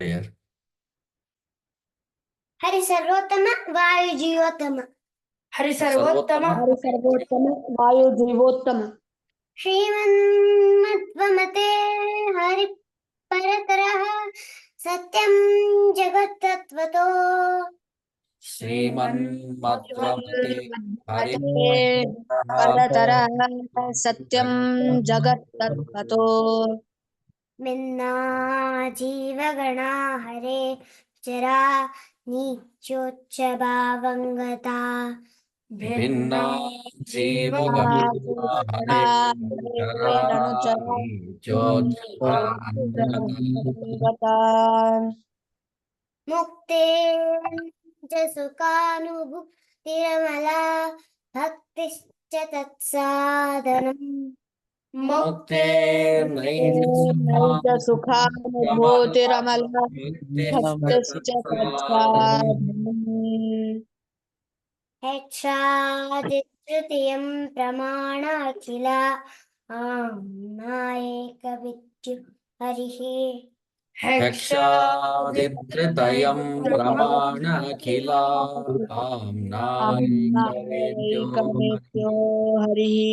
prayer. Hari Sarvottama Vayu Jivottama. Hari Sarvottama Vayu Jivottama. Shriman Madhvamate Hari Parataraha Satyam Jagat Tattvato. Shriman Madhvamate Hari Paratara Satyam Jagat Tattvato. Minna Jivagana Hare Jara Nichocha Bhavangata. Bhinna Jiva Mukte Jasukhanubhuktiramala Bhaktischa Tatsadhanam. Mukte Naija Sukhanubhutiramala Bhaktischa Tatsadhanam. Hekshaditritiyam pramana akhila Naekavityu harihi. Hekshaditritayam pramana khila Amnaikavetyo Harihi.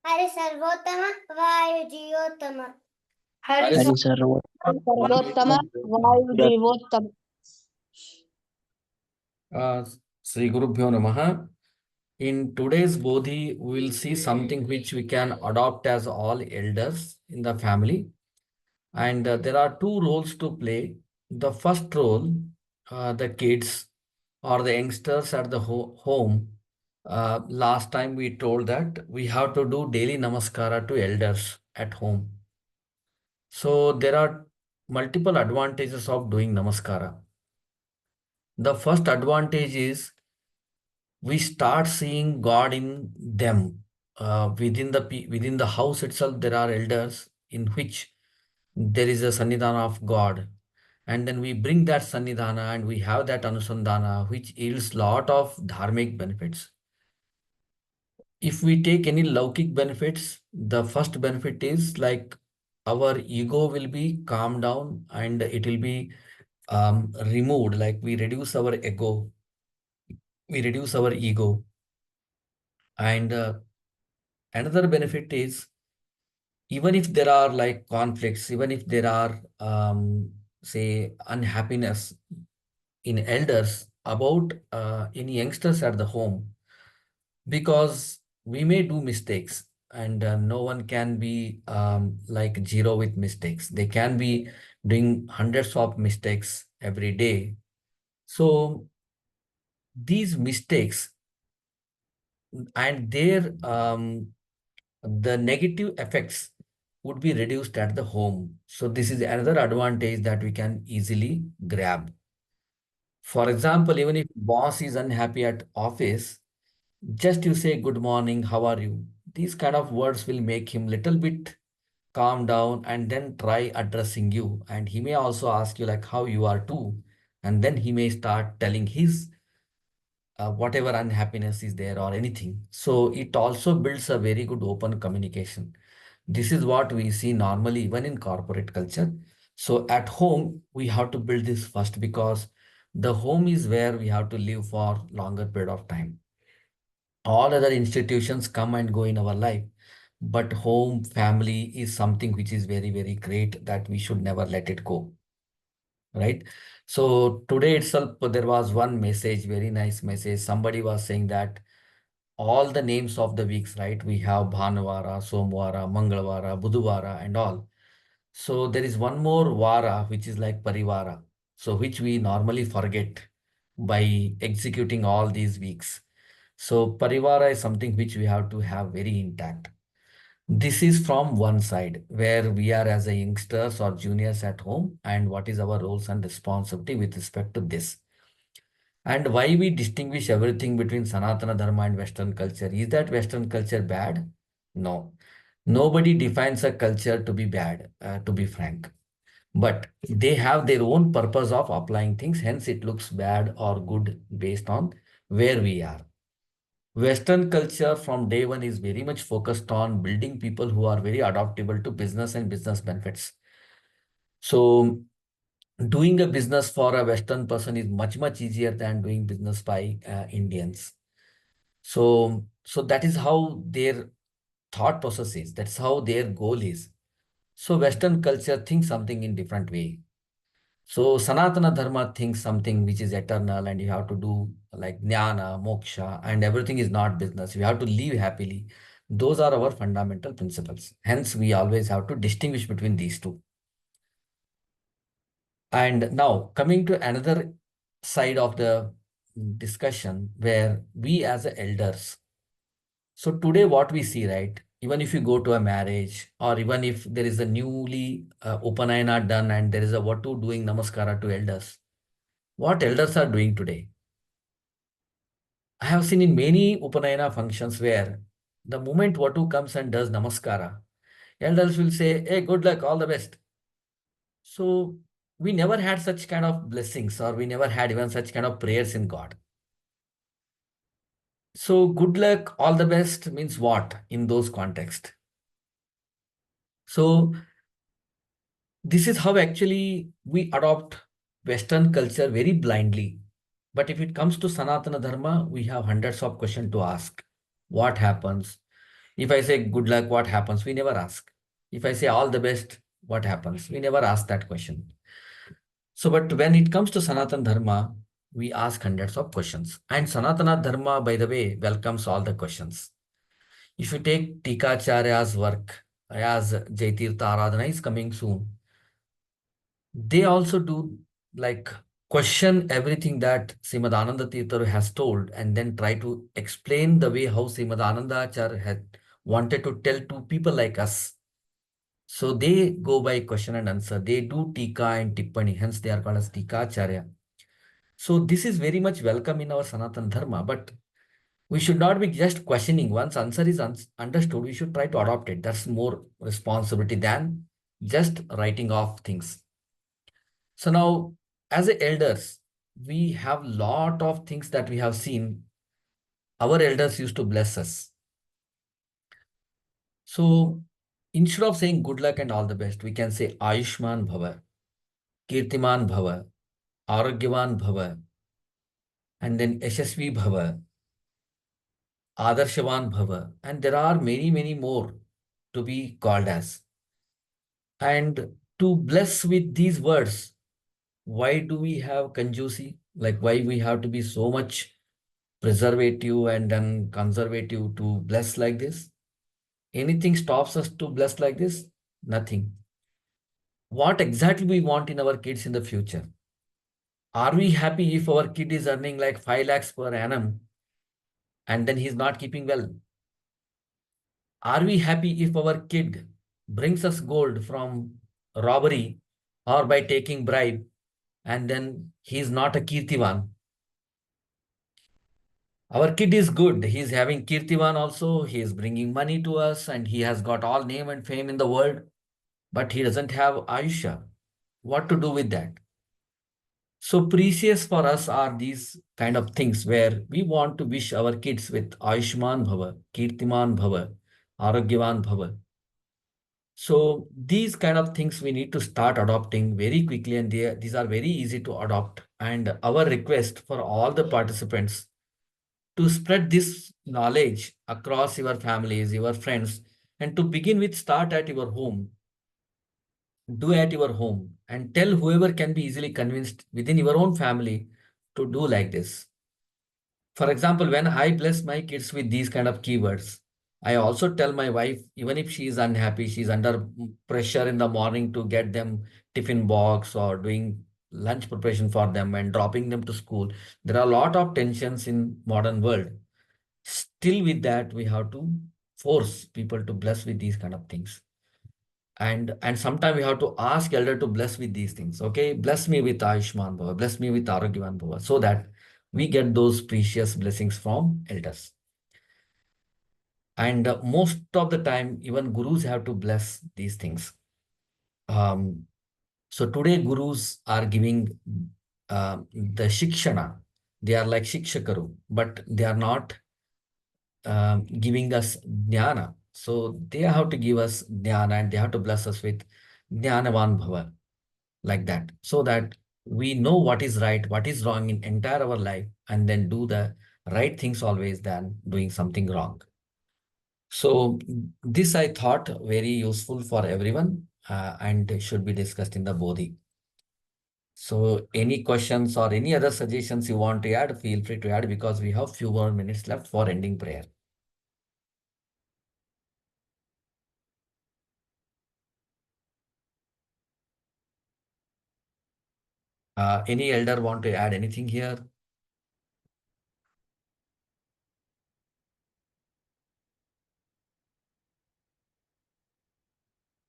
Hari Sarvottama Vayu Jivottama. Hari Sarvottama Vayu Jivottama. Sri Gurubhyo Namaha. In today's Bodhi, we will see something which we can adopt as all elders in the family. And there are two roles to play. The first role, the kids or the youngsters at the home. Last time we told that we have to do daily namaskara to elders at home. So there are multiple advantages of doing namaskara. The first advantage is we start seeing God in them. Within the house itself, there are elders in which there is a sannidhana of God. And then we bring that sannidhana and we have that anusandhana, which yields lot of dharmic benefits. If we take any laukik benefits, the first benefit is like our ego will be calmed down and it will be removed. Like we reduce our ego, we reduce our ego. And another benefit is even if there are like conflicts, even if there are say unhappiness in elders about in youngsters at the home, because we may do mistakes and no one can be like zero with mistakes. They can be doing hundreds of mistakes every day. So these mistakes and their the negative effects would be reduced at the home. So this is another advantage that we can easily grab. For example, even if boss is unhappy at office, just you say good morning, how are you? These kind of words will make him little bit calm down and then try addressing you. And he may also ask you like how you are too. And then he may start telling his whatever unhappiness is there or anything. So it also builds a very good open communication. This is what we see normally even in corporate culture. So at home, we have to build this first because the home is where we have to live for longer period of time. All other institutions come and go in our life, but home, family is something which is very, very great that we should never let it go. Right? So today itself, there was one message, very nice message. Somebody was saying that all the names of the weeks, right? We have Bhanuvara, Somvara, Mangalvara, Budhuvara and all. So there is one more Vara, which is like Parivara. So which we normally forget by executing all these weeks. So Parivara is something which we have to have very intact. This is from one side where we are as a youngsters or juniors at home and what is our roles and responsibility with respect to this. And why we distinguish everything between Sanatana Dharma and Western culture. Is that Western culture bad? No. Nobody defines a culture to be bad, to be frank. But they have their own purpose of applying things. Hence, it looks bad or good based on where we are. Western culture from day one is very much focused on building people who are very adaptable to business and business benefits. So doing a business for a Western person is much, much easier than doing business by Indians. So that is how their thought process is. That's how their goal is. So Western culture thinks something in different way. So Sanatana Dharma thinks something which is eternal and you have to do like jnana, moksha, and everything is not business. You have to live happily. Those are our fundamental principles. Hence, we always have to distinguish between these two. And now coming to another side of the discussion where we as elders. So today what we see, right? Even if you go to a marriage or even if there is a newly Upanayana done and there is a Vatu doing Namaskara to elders, what elders are doing today? I have seen in many Upanayana functions where the moment Vatu comes and does Namaskara, elders will say, hey, good luck, all the best. So we never had such kind of blessings or we never had even such kind of prayers in God. So good luck, all the best means what in those contexts? So this is how actually we adopt Western culture very blindly. But if it comes to Sanatana Dharma, we have hundreds of questions to ask. What happens? If I say good luck, what happens? We never ask. If I say all the best, what happens? We never ask that question. So, but when it comes to Sanatana Dharma, we ask hundreds of questions. And Sanatana Dharma, by the way, welcomes all the questions. If you take Tikacharya's work, as Jaitirtha Aradhana is coming soon, they also do like question everything that Srimad Ananda Tirtha has told and then try to explain the way how Srimad Anandacharya had wanted to tell to people like us. So they go by question and answer. They do Tika and Tippani, hence they are called as Tikacharya. So this is very much welcome in our Sanatan Dharma, but we should not be just questioning. Once answer is understood, we should try to adopt it. That's more responsibility than just writing off things. So now, as a elders, we have lot of things that we have seen. Our elders used to bless us. So instead of saying good luck and all the best, we can say Ayushman Bhava, Kirtiman Bhava, Arogyavan Bhava, and then Yashasvi Bhava, Adarshavan Bhava, and there are many, many more to be called as. And to bless with these words, why do we have conjusi? Like why we have to be so much preservative and then conservative to bless like this? Anything stops us to bless like this? Nothing. What exactly we want in our kids in the future? Are we happy if our kid is earning like 5 lakhs per annum and then he's not keeping well? Are we happy if our kid brings us gold from robbery or by taking bribe and then he's not a Kirtivan? Our kid is good. He's having Kirtivan also. He is bringing money to us and he has got all name and fame in the world, but he doesn't have Ayusha. What to do with that? So precious for us are these kind of things where we want to wish our kids with Ayushman Bhava, Kirtiman Bhava, Arogyavan Bhava. So these kind of things we need to start adopting very quickly and these are very easy to adopt. And our request for all the participants to spread this knowledge across your families, your friends, and to begin with, start at your home, do at your home, and tell whoever can be easily convinced within your own family to do like this. For example, when I bless my kids with these kind of keywords, I also tell my wife, even if she is unhappy, she's under pressure in the morning to get them tiffin box or doing lunch preparation for them and dropping them to school. There are a lot of tensions in modern world. Still with that, we have to force people to bless with these kind of things. And sometimes we have to ask elder to bless with these things. Okay, bless me with Ayushman Bhava, bless me with Arogyavan Bhava, so that we get those precious blessings from elders. And most of the time, even gurus have to bless these things. So today, gurus are giving the shikshana. They are like shikshakaru, but they are not giving us jnana. So they have to give us jnana and they have to bless us with jnanavan bhava. like that, so that we know what is right, what is wrong in entire our life, and then do the right things always than doing something wrong. So this I thought very useful for everyone and should be discussed in the Bodhi. So any questions or any other suggestions you want to add, feel free to add, because we have few more minutes left for ending prayer. Any elder want to add anything here?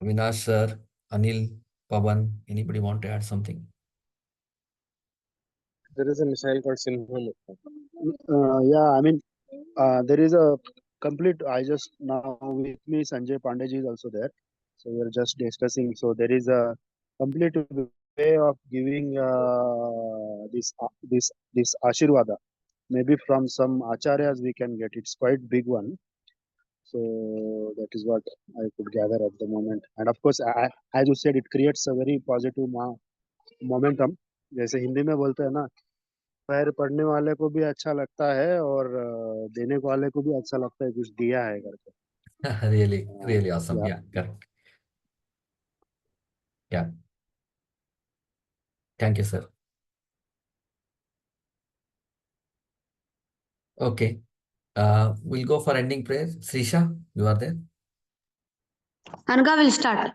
Vinash sir, Anil, Pavan, anybody want to add something? There is a missile called Sinham. Yeah, I mean, there is a complete. I just now with me, Sanjay Pandey is also there. So we are just discussing. So there is a complete way of giving this Ashirvada. Maybe from some acharyas we can get. It's quite big one. So that is what I could gather at the moment. And of course, as you said, it creates a very positive momentum. जैसे हिंदी में बोलते हैं ना, पैर पढ़ने वाले को भी अच्छा लगता है और देने वाले को भी अच्छा लगता है कुछ दिया है करके. Really awesome. Yeah. Yeah, correct. Yeah. Thank you, sir. Okay. We'll go for ending prayer. Srisha, you are there? Anka will start.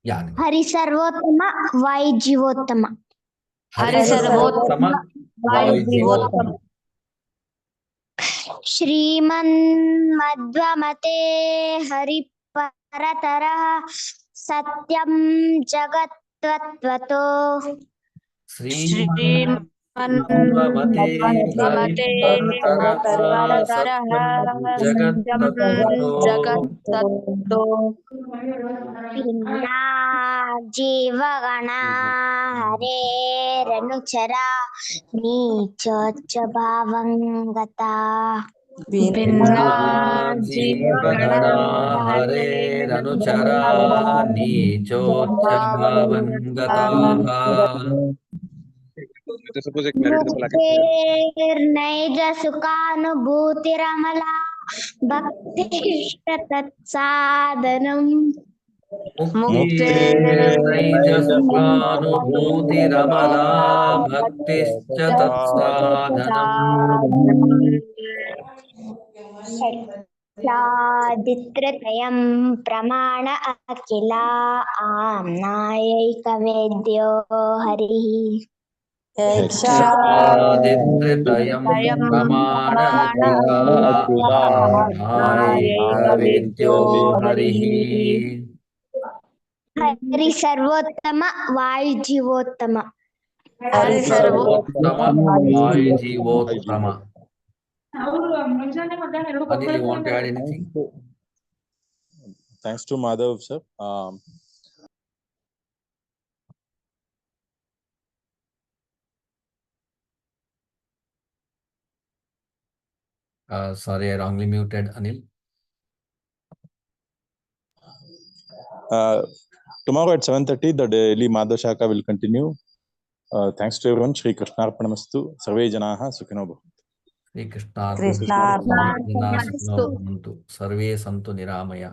Yeah. Anil. Hari Sarvottama Vai Jivottama. Hari Sarvottama Vai Jivottama. श्रीमन्मध्वमते हरिपरतरः सत्यं जगत्तत्त्वतो श्रीमन्मते हरिपरतरः सत्यं जगत्तत्त्वतो भिन्ना जीवगणा हरेरनुचरा नीचोच्च भावं गता भिन्ना जीवगणा हरेरनुचरा नीचोच्चभावं गताः Suppose एक married couple आके मुक्तेर्नैज सुखानुभूतिरमला भक्तिष्ट तत्साधनम् मुक्तिर्नैजसुखानुभूतिरमला भक्तिश्च तत्साधनम् दित्रत्रयं प्रमाण अखिला आम्नायैकवेद्यो हरिः दित्रत्रयं प्रमाण अखिला आम्नायैकवेद्यो हरिः हरि सर्वोत्तम वायुजीवोत्तम हरि सर्वोत्तम वायुजीवोत्तम. Anil, you want to add anything? Thanks to Madhav sir. Sorry, I wrongly muted Anil. Tomorrow at 7:30, the daily Madhva Shaka will continue. Thanks to everyone. Shri Krishnarpanamastu. Sarve janaha sukhino bhavantu. Shri Krishna Arpanamastu. Sarve santu niramaya.